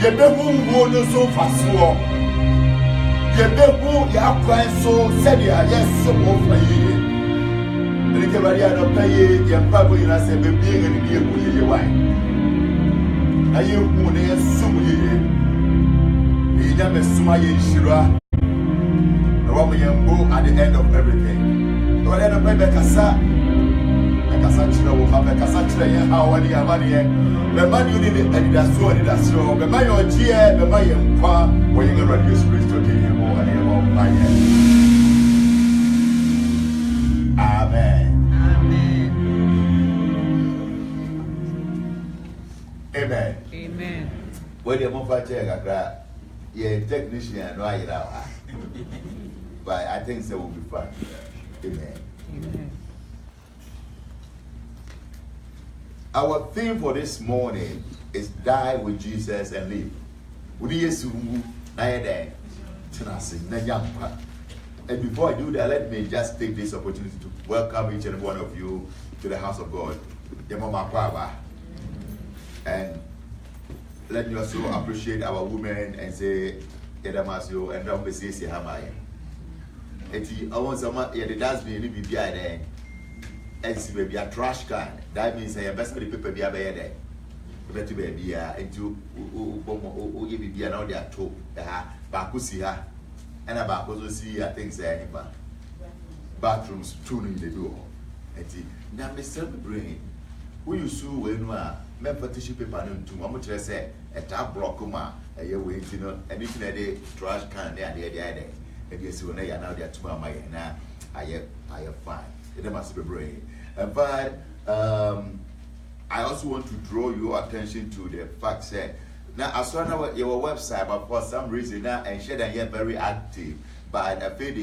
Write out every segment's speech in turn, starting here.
Yebehu no so fasuo. Yebehu ya kwan so sedia yeso ofa yi. Rike bari anopaye yempabu ina se bebi ngani die kuye wai. Na yehu ne yesumu yi. Ni nyame suma ye shira. Na wa mo yembo at the end of everything. No let no pay bekasa. Bekasa chira wo ha bekasa chira ye ha wani amani ye. Be man you need and that's so and that's so. Be man your tie, be man ye kwa wo ye ngara Jesus Christ to dey mo and ye mo my ye. Amen. Amen. Amen. When you move for check akra, ye technician no ayira wa. But I think so will be fun. Amen. Amen. Our theme for this morning is die with Jesus and live. And before I do that, let me just take this opportunity to welcome each and every one of you to the house of God. And let me also appreciate our women and say, Edamasio and don't be say Hamaya. I want some, it does me any BBI and see baby a trash can. That means I invest the paper be a better. Better baby into be an audio to Bakusi ha and about also see things there. Bathrooms tuning the door. And now Mr. Brain, who you sue when you are member tissue paper to how much I say a tap blockuma a year waiting on anything a day trash can there the other. And yes, when I are now there to my now I have fine. It must be brain. But I also want to draw your attention to the fact that now I saw now your website, but for some reason now and share that you're very active. But I feel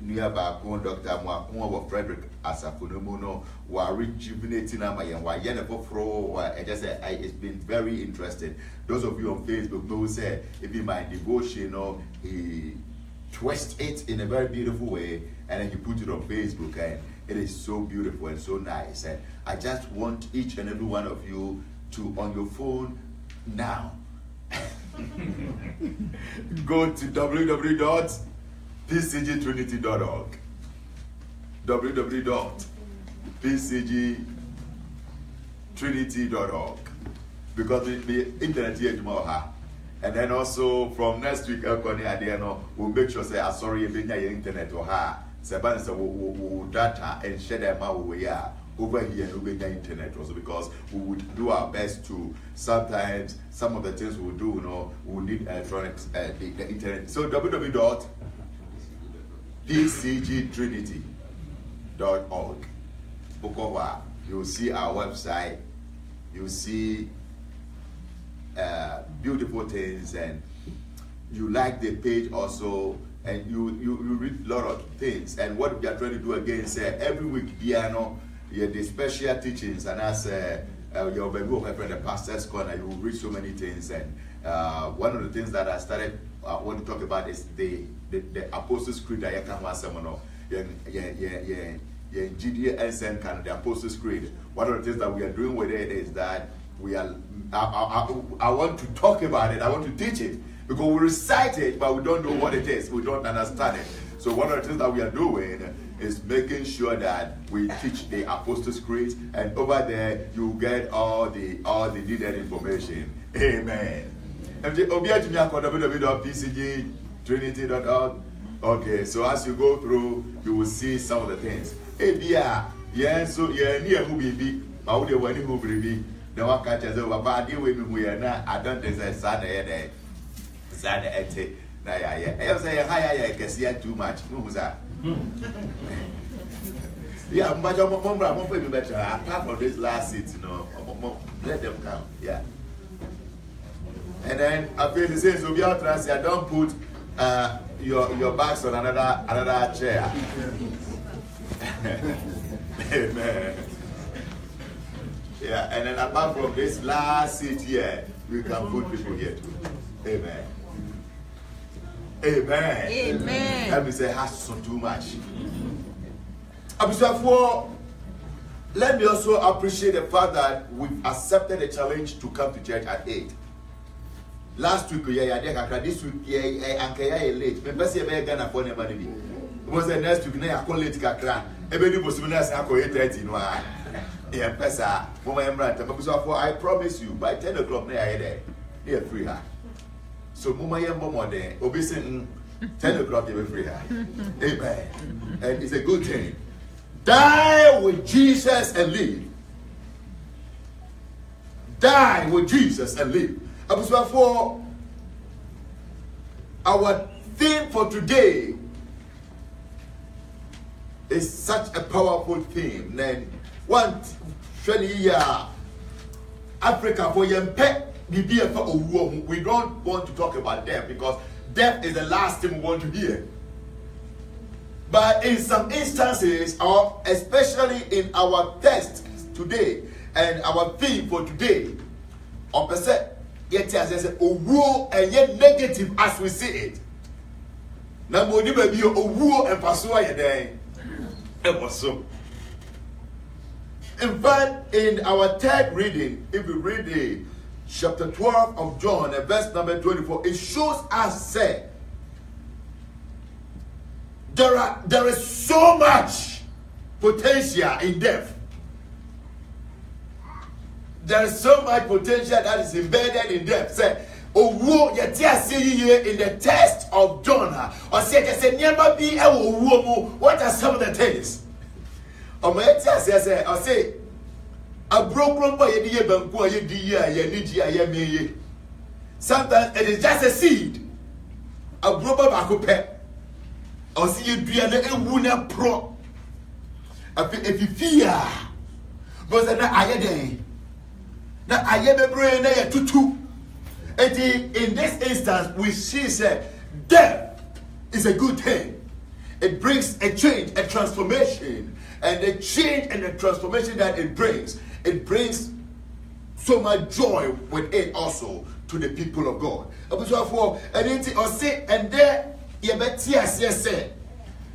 nearby Dr. Mwakwa Frederick Asafunomuno were rejuvenating my and just say it's been very interesting. Those of you on Facebook know say if in my devotional he twist it in a very beautiful way and then you put it on Facebook and it is so beautiful and so nice. And I just want each and every one of you to on your phone now go to www.pcgtrinity.org www.pcgtrinity.org because the internet here tomorrow. And then also from next week, we'll make sure say sorry your internet or her. Sebansa will data and share them out we are over here and over the internet also because we would do our best to sometimes some of the things we'll do, we'll need electronics, the internet. So www.pcgtrinity.org. You'll see our website, you'll see beautiful things, and you like the page also, and you read a lot of things. And what we are trying to do again is every week, the special teachings, and as your baby my friend the pastor's corner, you will read so many things. And one of the things that I want to talk about is the Apostles' Creed that you can want someone GDA and kind of the Apostles' Creed. One of the things that we are doing with it is that we are. I want to talk about it. I want to teach it because we recite it, but we don't know what it is. We don't understand it. So one of the things that we are doing is making sure that we teach the Apostles' Creed, and over there you get all the needed information. Amen. www.pcgtrinity.org. Okay, so as you go through, you will see some of the things. So near who be, I would have who be. The one catches over, but I deal with me. We are not. I don't think it's Saturday. Saturday. I say higher. I can see too much. Who's that? Yeah, but I'm going to be better. Apart from this last seat, let them come. Yeah. And then I feel the same. So we are trying to say, don't put your bags on another chair. Amen. Yeah, and then apart from this last seat here, we can put people here too. Amen. Amen. Amen. Let me say, has so too much. Let me also appreciate the fact that we've accepted the challenge to come to church at 8. last week this week anka late. Me pese e be Ghana for never be. Was the next week na call late kakra. E be di bosu na say akọ 8:30 no a. Yeah, pesa. Mama emra I promise you by 10 o'clock na there. They free her. So mama yembo more there. Obi say 10 o'clock you be free her. Amen. And it's a good thing. Die with Jesus and live. Die with Jesus and live. For our theme for today is such a powerful theme. Then one 20 year Africa for yempe we don't want to talk about death because death is the last thing we want to hear. But in some instances, or especially in our text today and our theme for today, or per se, yet as a woo and yet negative as we see it. Now, we need to be a woo and pursue a day. It was so. In fact, in our third reading, if we read the chapter 12 of John, verse number 24, it shows us say there is so much potential in death. There is so much potential that is embedded in death. Say, oh, you see here in the text of John, or say, never be a woman. What are some of the things? Or say, a broken boy, sometimes it is just a seed. A broken back or see you do a wound pro. If you fear, but then I day. Now I am a brain tutu. And in this instance, we see say death is a good thing. It brings a change, a transformation, and the change and the transformation that it brings so much joy with it also to the people of God. And there say,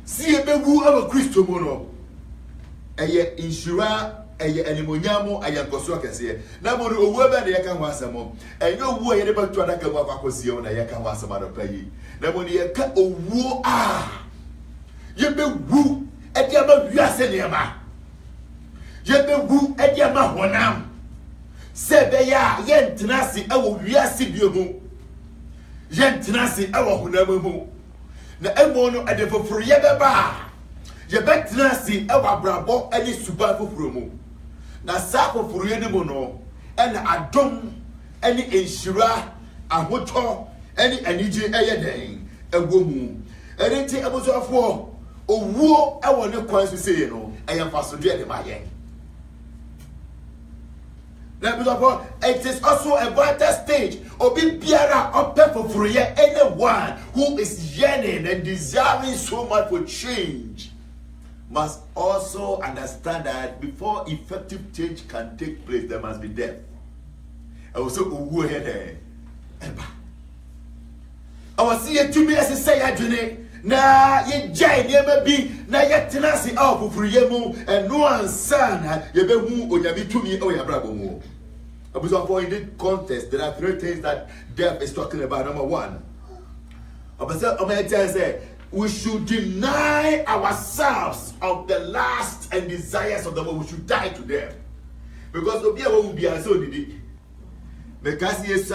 see a bewu of a Christo mono. Eye insura, eye animoniamo, aya koso kese. Na mo no owo be na yeka wasamo. Enye owo ye ba tu adaka wa kwakosi na yeka wasama no payi. Na mo ne yeka owo ye bewu e dia ma wiase ne ma. Ye bewu e dia ma honam. Se be ya ye ntenase e wo wiase biomu. Ye ntenase e wo honam mu. Na emono ade foforo ye beba ye betra si e wa brabo ani suba foforo mu na sa foforo ye ne mu no ene adom ani enhira ahoto ani anije eye den ewo mu enti ebosofo owuo e wo ne kwan so sey no eye mfaso de de maye. Now, it is also a vital stage. Obi biara ope for anyone who is yearning and desiring so much for change must also understand that before effective change can take place, there must be death. Also, who here? I was seeing 2 minutes to say, na ye jai never be na ye tenasi out for yemu and no one son ye be hu onyabi tumi o ya brabo mu. In this context, there are 3 things that death is talking about. Number 1, we should deny ourselves of the lust and desires of the world. We should die to them. Because Obia will be so did it. Because yes,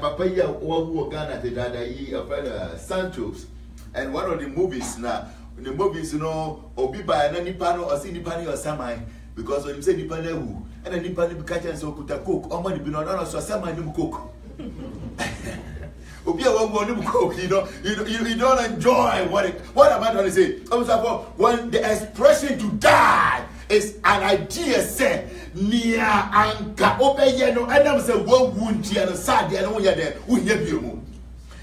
Papa Ghana the Santos, and one of the movies now, in the movies, you know, Obi by an Nipano or Sinipani or Samai, because when you say Nipanu, and then Nipani catch and so put a cook, or money be not on so Samai no cook. Obi won't cook, you don't enjoy what am I trying to say? When the expression to die is an idea said near anka obeyeno and I'm say one wound and sad and when you're there, we hear you.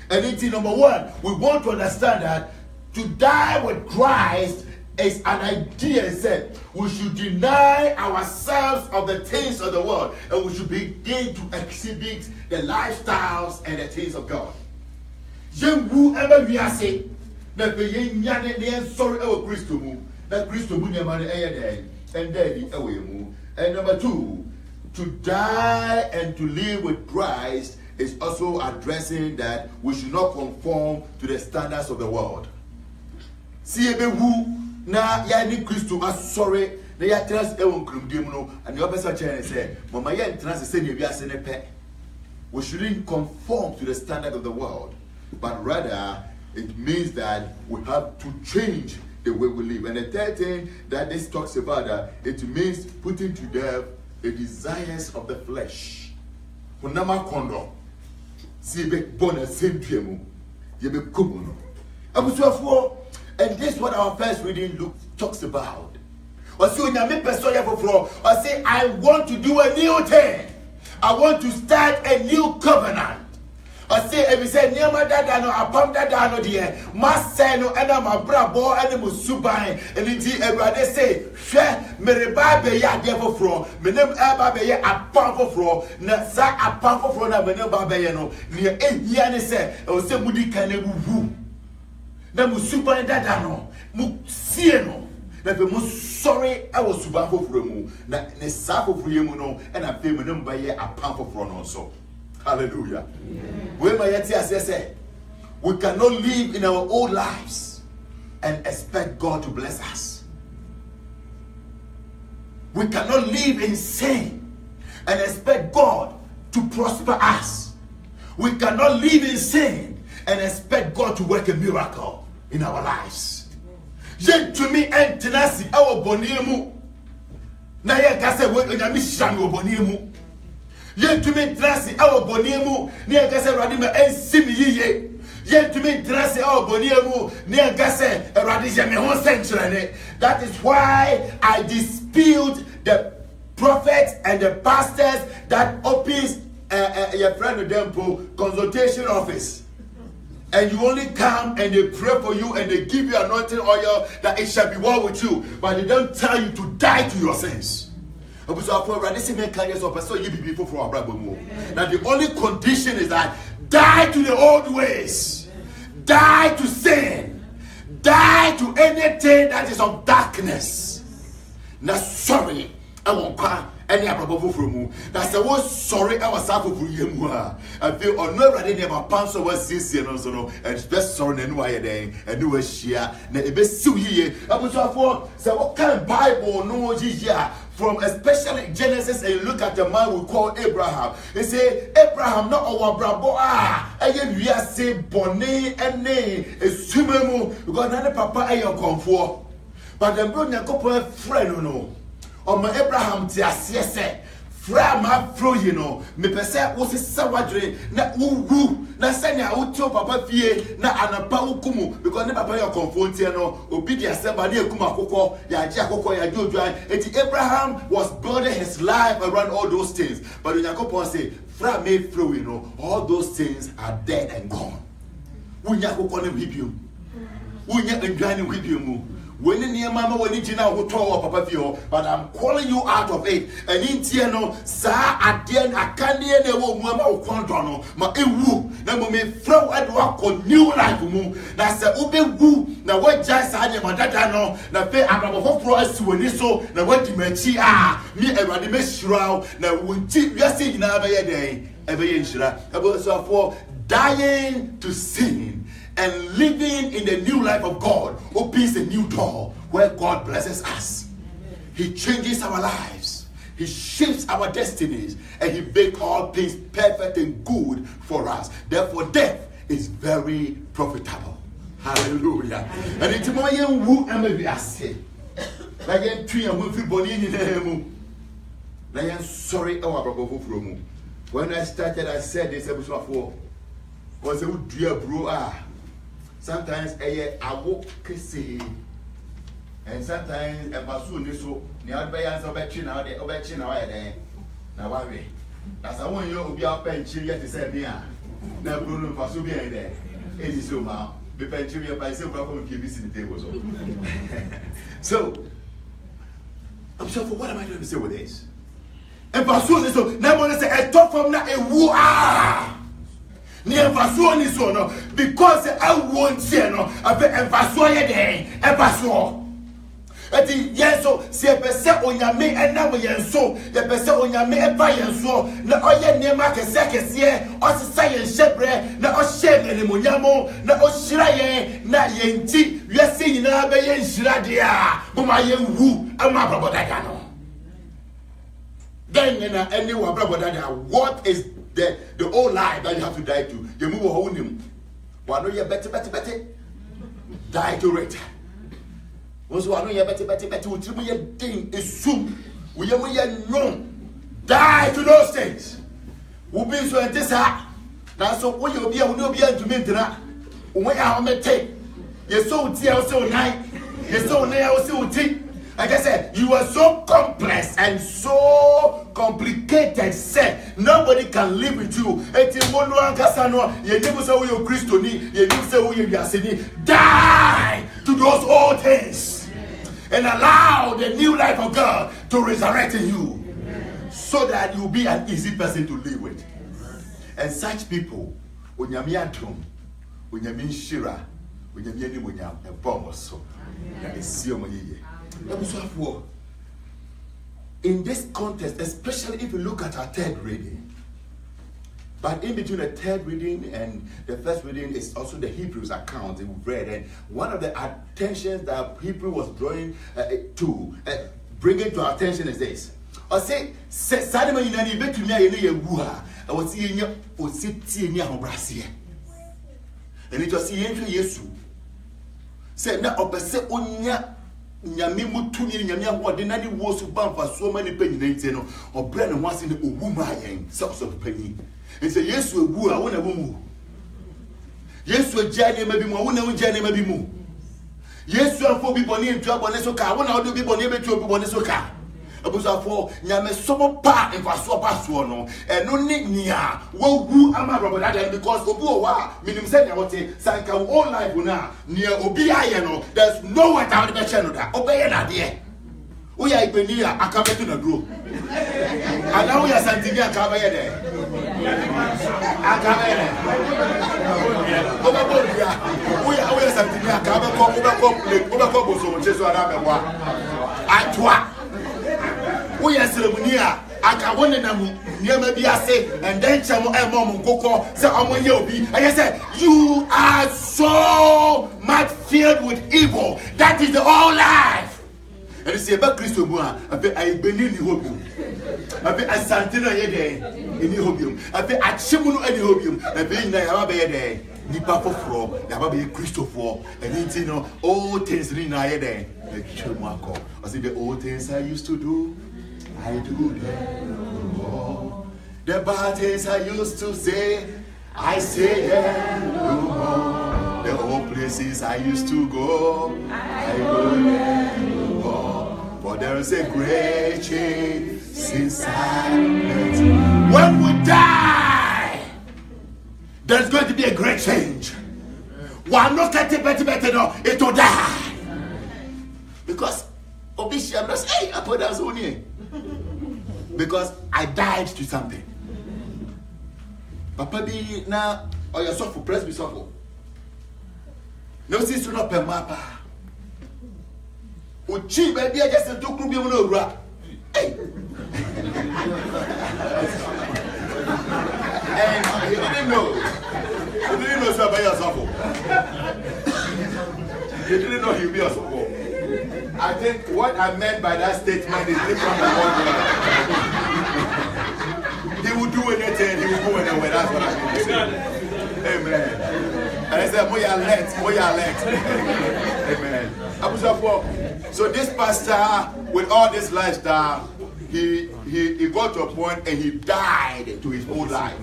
And it's number 1, we want to understand that to die with Christ is an idea said we should deny ourselves of the things of the world and we should begin to exhibit the lifestyles and the things of God. Yengu ever we are say that the young sorry our Christo mu that Christo mu nyamane eye and daddy away mu. And number 2, to die and to live with Christ is also addressing that we should not conform to the standards of the world. See who na ya ni Christo asore na ya trans ewon krumdem no and your person say mama ya trans say na wiase ne pe. We shouldn't conform to the standard of the world, but rather it means that we have to change the way we live. And the third thing that this talks about, it means putting to death the desires of the flesh. Hunama kondo, sibe bona sempiemu, yebe kumuno. And this is what our first reading talks about. I say, I want to do a new thing. I want to start a new covenant. I say, if you say, Niama Dadano, Apam Dadano, dear, Maseno, and I'm a brabo, and I'm a subai, and indeed, everybody say, Share, Meribabe, ya devil fro, Menem Ababe, a pump of fro, Nasa, a pump of fro, Menem Babayano, near 8 years, say, or say, Mudi Kanebu, Namusuba and Dadano, Musieno. That we most sorry I was subafo from na ne safo from no and I feel me by a pump of run also. Hallelujah. When my yeti say we cannot live in our old lives and expect God to bless us. We cannot live in sin and expect God to prosper us. We cannot live in sin and expect God to work a miracle in our lives. Yen to me and tenacity our boniemu. Na ye kase we nyame hyan wo boniemu. Yen to me tenacity our boniemu. Na ye kase Awurade ma ensim yiye. Yen to me tenacity our boniemu. Na ye kase Awurade je me ho senkyerene. That is why I dispute the prophets and the pastors that opens your friend of them consultation office. And you only come and they pray for you and they give you anointing oil that it shall be well with you. But they don't tell you to die to your sins. Now the only condition is that die to the old ways. Die to sin. Die to anything that is of darkness. Now sorry, I won't cry. Any above from you. That's the word sorry. I was out of you. I feel on no ready never pants over 6 years no, and best sorry and why day and do a share. Now, a best so here. I was for so what kind of Bible no here from especially Genesis and look at the man we call Abraham. They say Abraham not our brabo and we are say bonnet and name a swimmer because none papa I comfort. But the brother couple friend no. On my Abraham say, Fra ma fro you know, me pese wo se sawadre na wu na sanya wo tio papa fie na anapa ukumu because ne papa your confront no obi dia seba na ekuma akoko ya ji akoko ya jodwan eti Abraham was building his life around all those things but Yakobon say fra me fro you know all those things are dead and gone. Wunya akoko ne hibio wunya ndwan ne hibio mu. When near mama when it now who told papa fio, but I'm calling you out of it. And in Tiano, sa again a candy and a woman or quantono, ma ewu, now we may throw at work on new life. That's a ube woo, now what just had a madano, now pay about for us to an so, now what you may see me a radimus shroud, now we keep your sin every day, every inch. About so for dying to sin. And living in the new life of God opens a new door where God blesses us. He changes our lives. He shapes our destinies. And he makes all things perfect and good for us. Therefore, death is very profitable. Hallelujah. And it's more than who am I say. Like a tree and will born in the I am sorry, when I started, I said this episode before. Was a dear bro. Sometimes I walk kissy, and sometimes a bassoon is so near by us over chin out there, over chin out there. Now, why? That's I want you to be up and chill yet to say, yeah. Now, Bruno Fasubia there. It is so now. The pension by several from KBC the table. So, I'm sure for what am I going to say with this? And bassoon is so now, say, I talk from now a woo. Because I won't say no, I bet a Eti yenso si epese onyame enam yenso epese onyame eba yenso na oye niema kese osisa yen shebre na ohye enimonyamo na ohyira yen na yenti wiase nyina be yen hyira de a boma yen wu ama abrobodaga no. Then any abrobodaga, what is the old life that you have to die to? You move on him. One you better die to it. Was one year better, will triple your thing is soon. We no die to those things. Who be so at this heart? Now, so will you be able to be able to meet that? When I may take you're so dear, so nice, you're so near, so deep. Like I said, you are so complex and so complicated, said nobody can live with you. Die to those old things and allow the new life of God to resurrect in you so that you'll be an easy person to live with. And such people, in this context, especially if you look at our third reading, but in between the third reading and the first reading is also the Hebrews account that we've read, and one of the attentions that Hebrew was drawing to bringing to our attention is this. I say, Sadama Yinani Betumia Yewuha, I was seeing you, or sitting near Hobrasia. And it was seeing Yesu. Said, now, opposite Unya. Nyame mutuni nyame ahode na de wo su bamfa so many penny nti no obre ne wase ne owuma yen so penny nti Yesu ewu a wona mu Yesu agya ne ma bi mu wona agya ne ma bi mu Yesu afo bi boni ntu abone so ka wona odo bi boni betu obi boni so ka abusafo nyame sobo pa enfaso pa so no eno ne nia wowu ama roboda dem because obi o wa minim say na wote sanka all life na nia obi aye no there's no way down the channel that obey na de wo ya ibeni a akabetu na duro ana wo ya santini akabaye de akabaye oba bodia wo ya santini akabe ko oba ko boso cheso ara mewa atwa we are ceremonia akawone na niema bi ase and then chamo mom nkoko say omo ye obi and say you are so much filled with evil. That is the whole life. And you say about Christo mu a I beni ni hobium abe asante na ye de ni hobium abe achemu no ani hobium abe na ya ba ye de nipa foforo ya ba be Christopher and you know all things ni na ye de chemu akọ. I say the old things I used to do I do them no. The bad things I used to say, I say them no more. The old places I used to go, I go there no more. For there is a great change since I met. When we die, there's going to be a great change. One not getting better, no, it will die. Because Obisha must say, I put us on here. Because I died to something. Papa be na or your suffer press be suffer. No see to not per mapa. Uchi baby I just took ruby no rap. Hey. And you didn't know. You didn't know so by your suffer. You didn't know he'll be a suffer. I think what I meant by that statement is different from what he will do anything, he will go anywhere. That's what I mean to say. Amen. And I said, Moya alert. Amen. So this pastor, with all this lifestyle, he got to a point and he died to his whole life.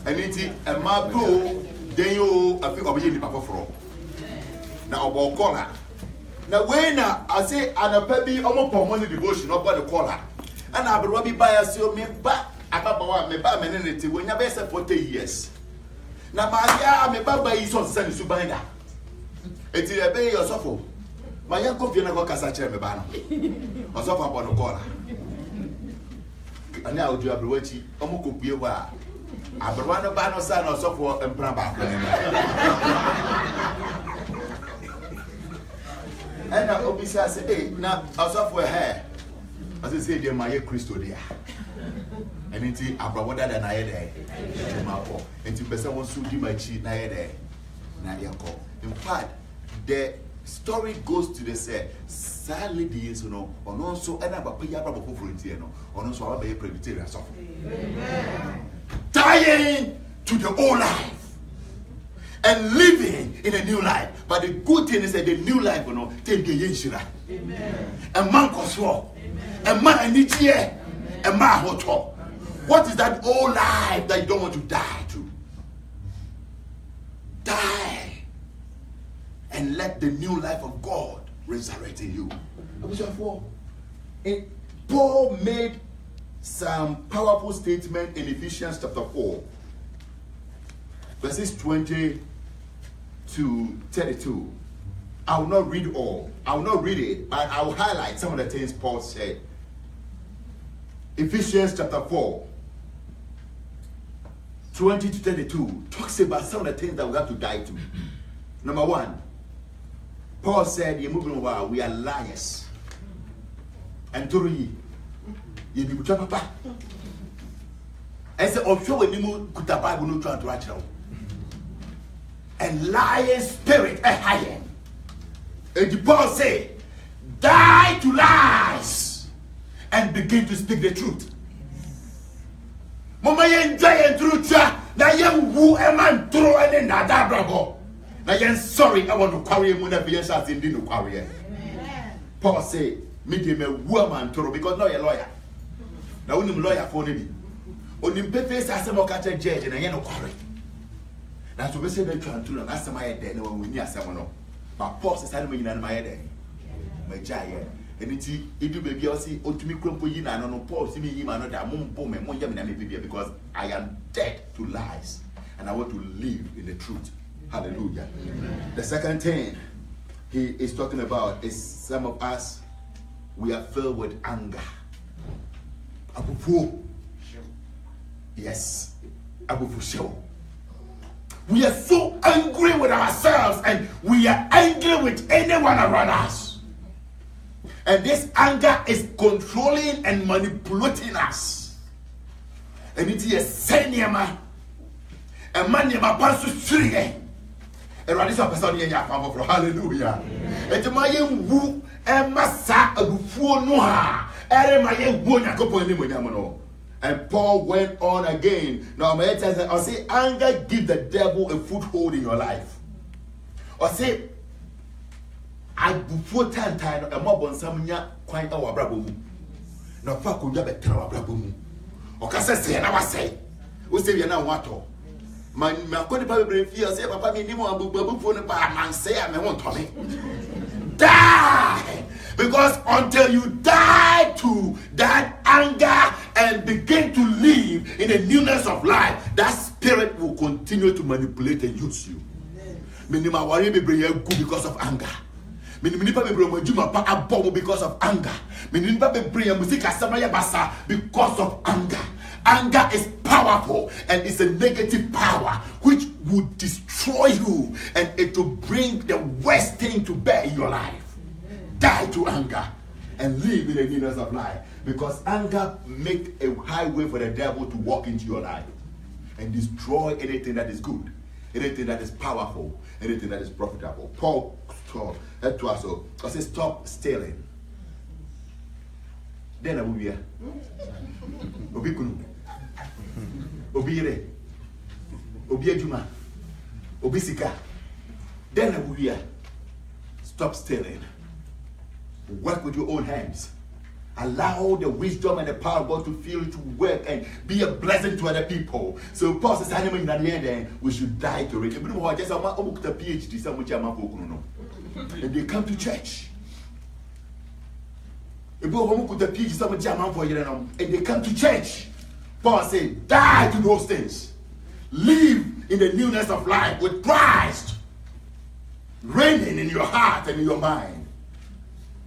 And it's a mapo, then you I think of the papa from. Now about color. Now when I say an baby almost for money devotion about the color. And I will be by us me back about me by mentality when you best 40 years. Now my me baba is on send to bind that. It's a bay or so. My young coffee never casache me banner. Or so about the color. And now do a brewery, almost could be a while. I will run a banner sign or so for and Braba. And I obviously I said, hey, now I was off for hair. As I said, my Christo there. And it's about than I had and to person wants to do my cheat. In fact, the story goes to the say, sadly, the is no, or also and about Payaba for or also I'll be a Presbyterian dying to the old life and living in a new life. But the good thing is that the new life will not take the Yeshua. A man Koswo, a man and a man Hoto. What is that old life that you don't want to die to? Die and let the new life of God resurrect in you. Paul made some powerful statement in Ephesians chapter 4, verses 20 to 32. I will not read all. I will not read it, but I will highlight some of the things Paul said. Ephesians chapter 4, 20 to 32 talks about some of the things that we have to die to. Number one, Paul said, we are liars. And three, you be papa. I said, I'm sure when you put the Bible, no trying to write it. And lying spirit, a higher. And Paul said, die to lies and begin to speak the truth. Mama yen giant truth, na yen woo a man throw and then that bravo. Na yen sorry, I want to carry him when the BS has indeed to carry. Paul say, me me woo a man throw because not a lawyer. Now when lawyer for me, on him pepe as a mock at a judge and I yen no quarry. That's what we say they try to learn. That's my head when we near someone. But Paul says, I'm in my head. My giant. And it's do baby, I see, or to me, crumple you, and I don't know, Paul, see me, man, not that moon, boom, and one yam and because I am dead to lies and I want to live in the truth. Hallelujah. Amen. The second thing he is talking about is some of us, we are filled with anger. Yes, we are so angry with ourselves and we are angry with anyone around us. And this anger is controlling and manipulating us. And it is saying, a man never passes through it. And what is a person in your family for hallelujah? And my woo and massa a buffo noa. And Paul went on again. Now, I say, anger gives the devil a foothold in your life. Or say, I before time a mob on some quite our brabum. No, fuck, we have a tower brabum. Or Cassa say, and I say, we say, you're not water. My Bible feels, say, Papa, me, no one will put a man say, I won't tell me. Die! Because until you die to that anger and begin to live in the newness of life, that spirit will continue to manipulate and use you. Minima worry be bring you good because of anger. Minima be bring you ma because of anger. Minima be bring music asamaya basa because of anger. Anger is powerful and it's a negative power which would destroy you and it will bring the worst thing to bear in your life. Die to anger and live in the newness of life, because anger makes a highway for the devil to walk into your life and destroy anything that is good, anything that is powerful, anything that is profitable. Paul said to us, I say, stop stealing. Then I will be here. Obi kunu, Obi re, Obi ejuma, Obi sika. Then I will be here. Stop stealing. Work with your own hands. Allow the wisdom and the power of God to fill you to work and be a blessing to other people. So Paul says, we should die to it. And they come to church. And they come to church. Paul said, die to those things. Live in the newness of life with Christ reigning in your heart and in your mind.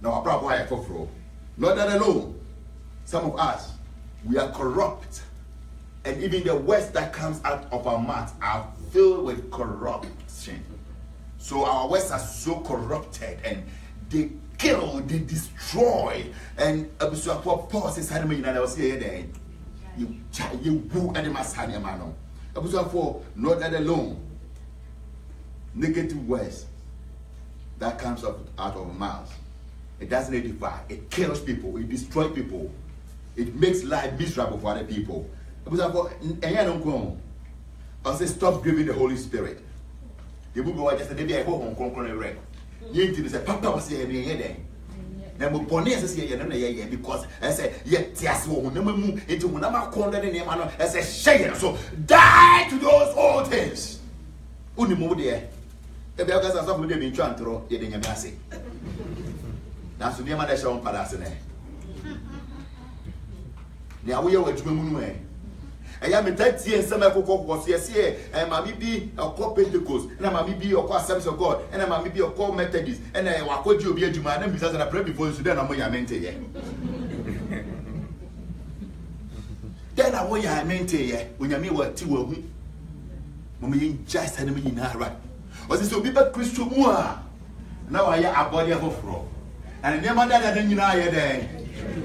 Now, not that alone. Some of us, we are corrupt. And even the words that comes out of our mouth are filled with corruption. So our words are so corrupted and they kill, they destroy. And Paul says, you woo and man. Not that alone. Negative words that comes out of mouths. It doesn't edify. It kills people. It destroys people. It makes life miserable for other people. I say stop grieving the Holy Spirit. The book just said maybe I go home read. You say Papa was here then. Then because I said yes into I said share. So die to those old things. Only more there. The guys are something been trying to throw in your mercy. That's the name of the show on Palasene. Now we are to Moonway. I am in 30 years, some was yes, and Mammy be a call Pentecost, and Mammy be a call Sons of God, and Mammy be a call Methodist, and I will you be a Juman because I pray before you then I'm where I meant it. Then I want I meant it when you mean what 2 of me. Mommy just had me in her right. Was this will be but Christian Moore? Now I am a body of a fro. And never that I didn't know a day.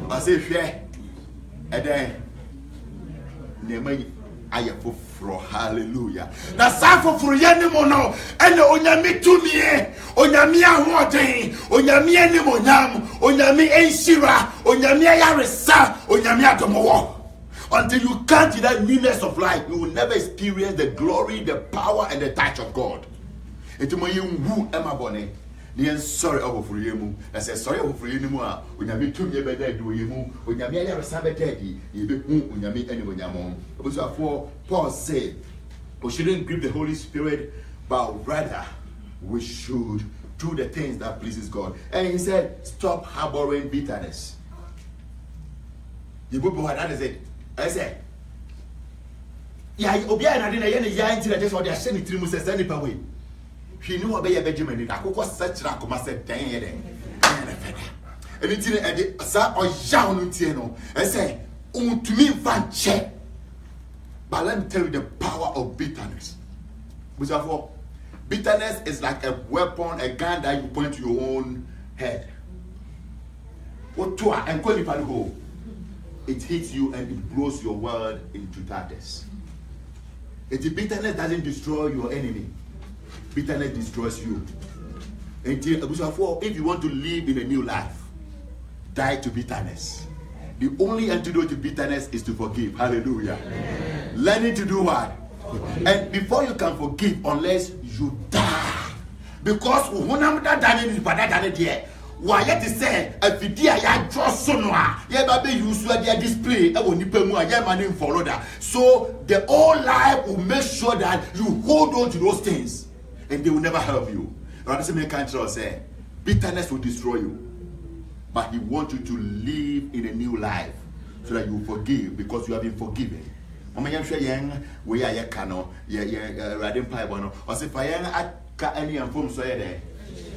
I say, fair a day. I am for hallelujah. Now, Safo for Yanimono, and Onyami to me, Onyamia Water, Onyamia Nimonam, Onyami Enshira, Onyamia Yaresa, Onyamia Tomo. Until you come to that newness of life, you will never experience the glory, the power, and the touch of God. It's my woo Emma Bonnet. Sorry for you. I said, sorry for you anymore. When you meet 2 years better, do you move? When you meet a Sabbath, you meet anyone. For Paul said, we shouldn't grieve the Holy Spirit, but rather we should do the things that pleases God. And he said, stop harboring bitterness. You put what that is it. I said, yeah, Obia and I didn't just what they are sending to him says any away. He knew about your Benjamin. I could such a comma said, dang it. And it's in a sa or young Tieno. I say, to me, fan check. But let me tell you the power of bitterness. Therefore, bitterness is like a weapon, a gun that you point to your own head. What to and call it go? It hits you and it blows your world into tatters. The bitterness doesn't destroy your enemy. Bitterness destroys you. If you want to live in a new life, die to bitterness. The only antidote to bitterness is to forgive. Hallelujah. Amen. Learning to do what? And before you can forgive, unless you die. Because when I'm not done it, why yet to say a video I draw sonwa, yeah, baby, you swear their display, I will nip follow that. So the whole life will make sure that you hold on to those things. And they will never help you. Say, bitterness will destroy you. But he wants you to live in a new life so that you forgive because you have been forgiven. We are cano, riding pipe on or say, I any and form so there.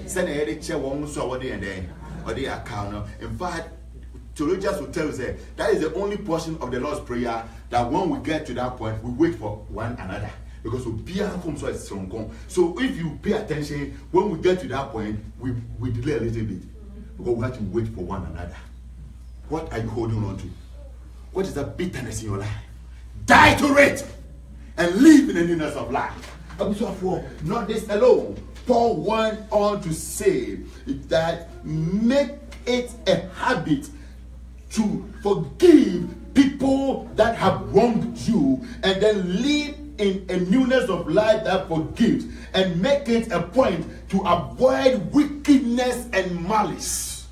Send a chair one so what day and then or they are counter. In fact, theologians will tell you that is the only portion of the Lord's Prayer that when we get to that point, we wait for one another. Because so if you pay attention, when we get to that point, we delay a little bit. Because we have to wait for one another. What are you holding on to? What is the bitterness in your life? Die to it and live in the newness of life. Not this alone. Paul went on to say that make it a habit to forgive people that have wronged you and then live in a newness of life that forgives and make it a point to avoid wickedness and malice.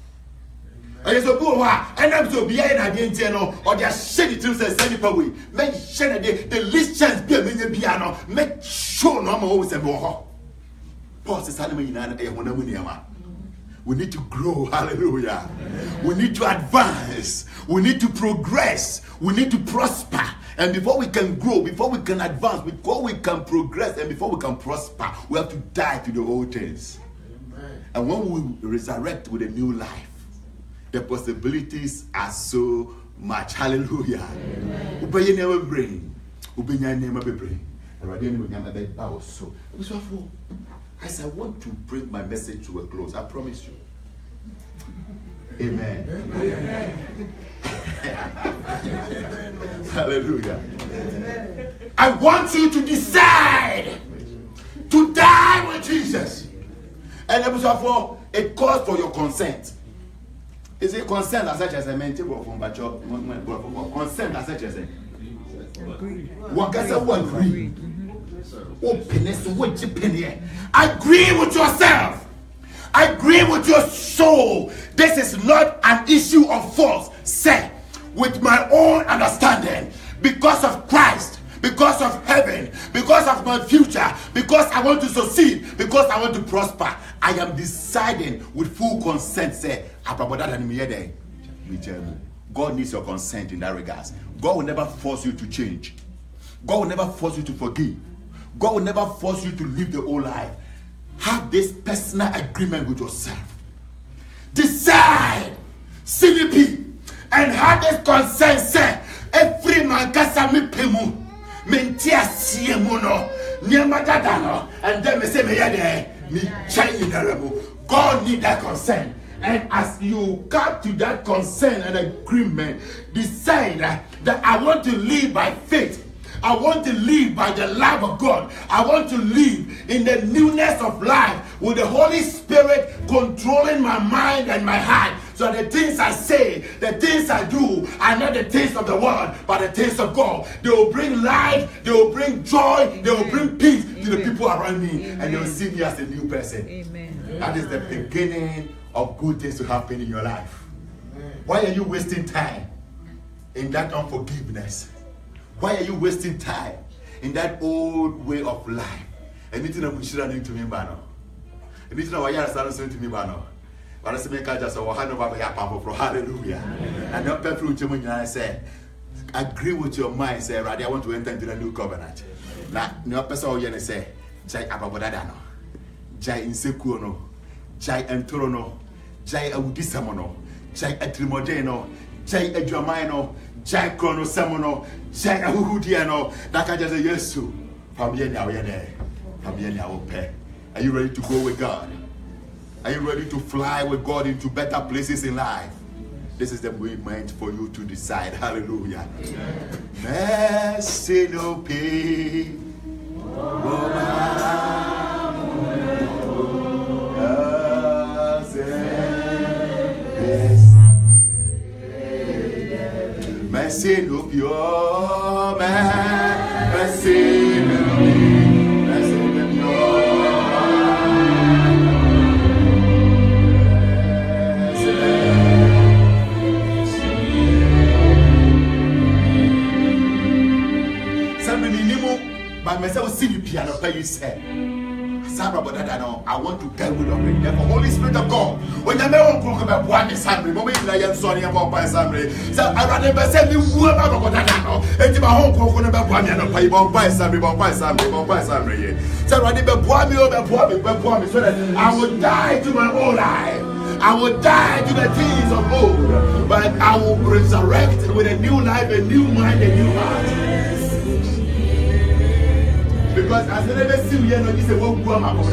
And so go and I'm so behind again or they are shedding to say send it away. Make sure that the least chance be a piano. Make sure no more always a more. Paul says we need to grow, hallelujah. We need to advance. We need to progress. We need to prosper. And before we can grow, before we can advance, before we can progress, and before we can prosper, we have to die to the old things. Amen. And when we resurrect with a new life, the possibilities are so much. Hallelujah. So, as I want to bring my message to a close, I promise you, Amen. Hallelujah. I want you to decide to die with Jesus. And therefore, it calls for your consent. Is it consent as such as a mental consent as such as a one can say one agree. Agree with yourself. Agree with your soul. This is not an issue of force. Say, with my own understanding, because of Christ, because of heaven, because of my future, because I want to succeed, because I want to prosper, I am deciding with full consent. Say, God needs your consent in that regards. God will never force you to change. God will never force you to forgive. God will never force you to live the old life. Have this personal agreement with yourself. Decide, CDP, and have this consent. Say, every man kasami pemu, mentia siemono, niamadadano, and then me say me yade, me change the God need that consent. And as you come to that consent and agreement, decide that I want to live by faith. I want to live by the love of God. I want to live in the newness of life with the Holy Spirit controlling my mind and my heart. So the things I say, the things I do are not the things of the world, but the things of God. They will bring life, they will bring joy, they will bring peace to the people around me, and they will see me as a new person. Amen. That is the beginning of good things to happen in your life. Why are you wasting time in that unforgiveness? Why are you wasting time in that old way of life? Anything that we should have to me, Bano. Anything that we are saying to me, Bano. But I say, make just a hand over my papa for hallelujah. And not perfect to me, I say, agree with your mind, say, I want to enter into the new covenant. Now, no person will say, Jai Ababodano, Jai Insekuno, Jai Entorono, Jai Audisamono, Jai Etrimodeno, Jai Edramino, Jai Chrono Samono, Jai Ahudiano, Nakaja Yesu, Fabiana, Fabiana Ope. Are you ready to go with God? Are you ready to fly with God into better places in life? This is the moment for you to decide. Hallelujah. Mercy no pay. Mercy no pure man, mercy no pure, mercy no pure. Somebody knew, but myself see the piano play you say. I want to get rid of it. The Holy Spirit of God. When you never talk about one assembly, but we are sorry about my assembly. So I rather say we were about that. And my home cook about one and pay by assembly, by assembly. So I rather be me, so that I will die to my own life. I will die to the things of old, but I will resurrect with a new life, a new mind, a new heart. Because as I never see you, you say, "What go am I? What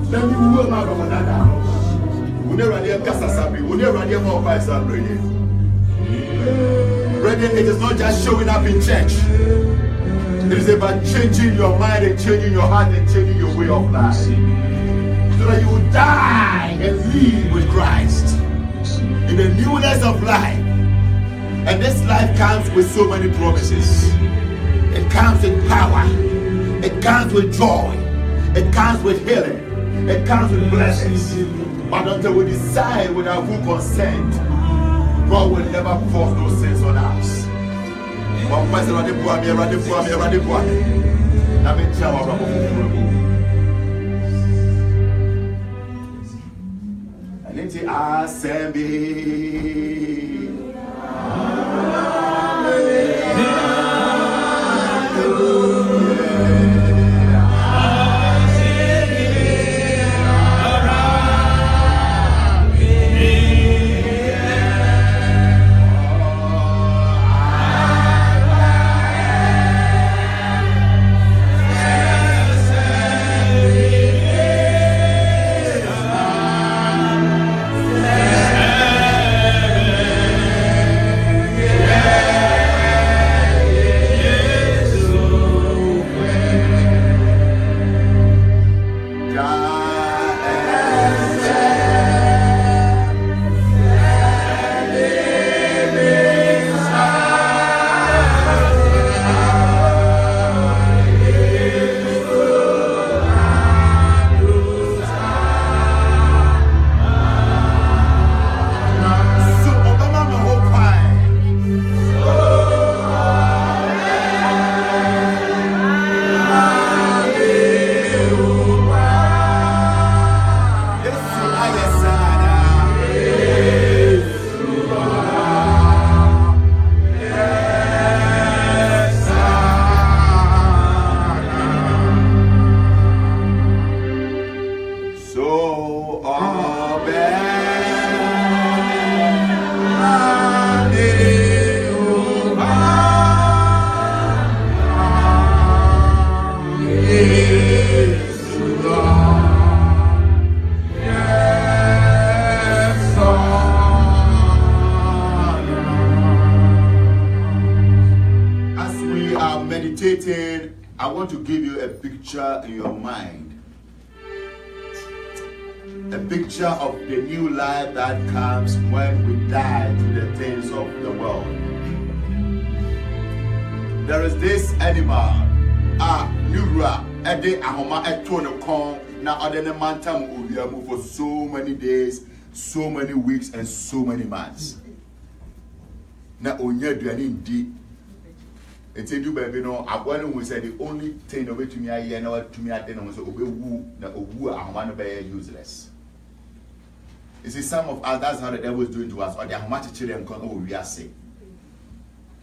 Let me who am I? We never hear Kasasabi. We never hear more by Sabi. Brethren, it is not just showing up in church. It is about changing your mind and changing your heart and changing your way of life, so that you will die and live with Christ in the newness of life. And this life comes with so many promises. It comes with power. It comes with joy. It comes with healing. It comes with blessings. But until we decide with our full consent, God will never force those things on us. And it's assembly. I want to give you a picture in your mind. A picture of the new life that comes when we die to the things of the world. There is this animal, Nura, Ede Ahoma Etonokon, now Adene Mantam Ubiamu for so many days, so many weeks, and so many months. Now, Onya Duanin and say, you baby, no, I want to say the only thing of it to me, I know to me, I didn't was woo, I want to be useless. You see, some of us, that's how the devil is doing to us, or they are much children, we are sick.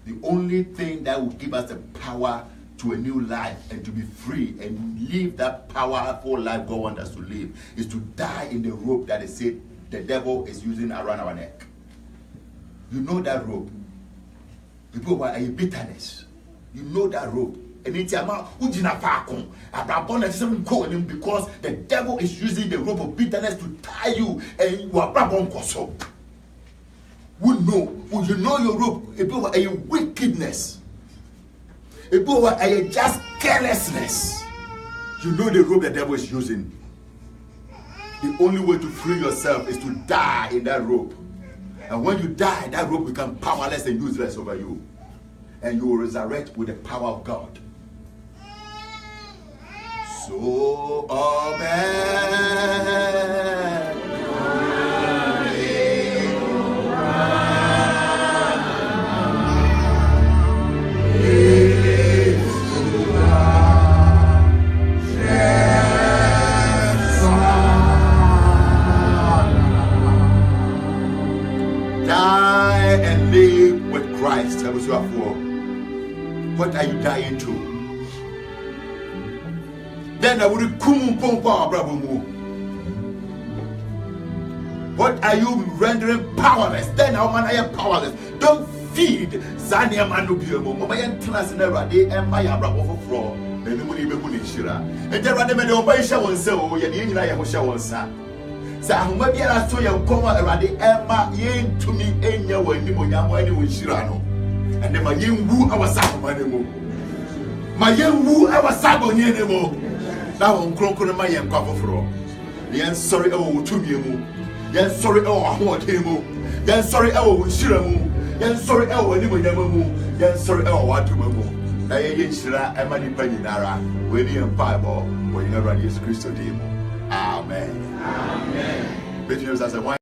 The only thing that will give us the power to a new life and to be free and live that powerful life God wants us to live is to die in the rope that is said the devil is using around our neck. You know that rope. People are a bitterness. You know that rope. And it's because the devil is using the rope of bitterness to tie you and you are so. You know your rope. People are a wickedness. People are a just carelessness. You know the rope the devil is using. The only way to free yourself is to die in that rope. And when you die, that rope becomes powerless and useless over you. And you will resurrect with the power of God. So, amen. Die and live with Christ. What are you dying to? Then I would come power. What are you rendering powerless? Then I am powerless. Don't feed Zania Manubium, Mayan Transnera, they and my bravo for fraud. And the money be Shira. And there are the men of shower so you I shower son. So maybe I saw you come around the Emma yen to me in your way, Nimoyam, with Shirano. And then my young woo our Sabon. My young woo our Sabon anymore. Now on Crocker my young cover for. Yes, sorry, oh, to me. Yes, sorry, oh, I want him. Yes, sorry, oh, Shiramu. Yes, sorry, oh, Nimoyamu. Yes, sorry, oh, what to Mamu. I ain't Shira, Emma Penninara, William Bible, when you never use Christo. Amen. Amen.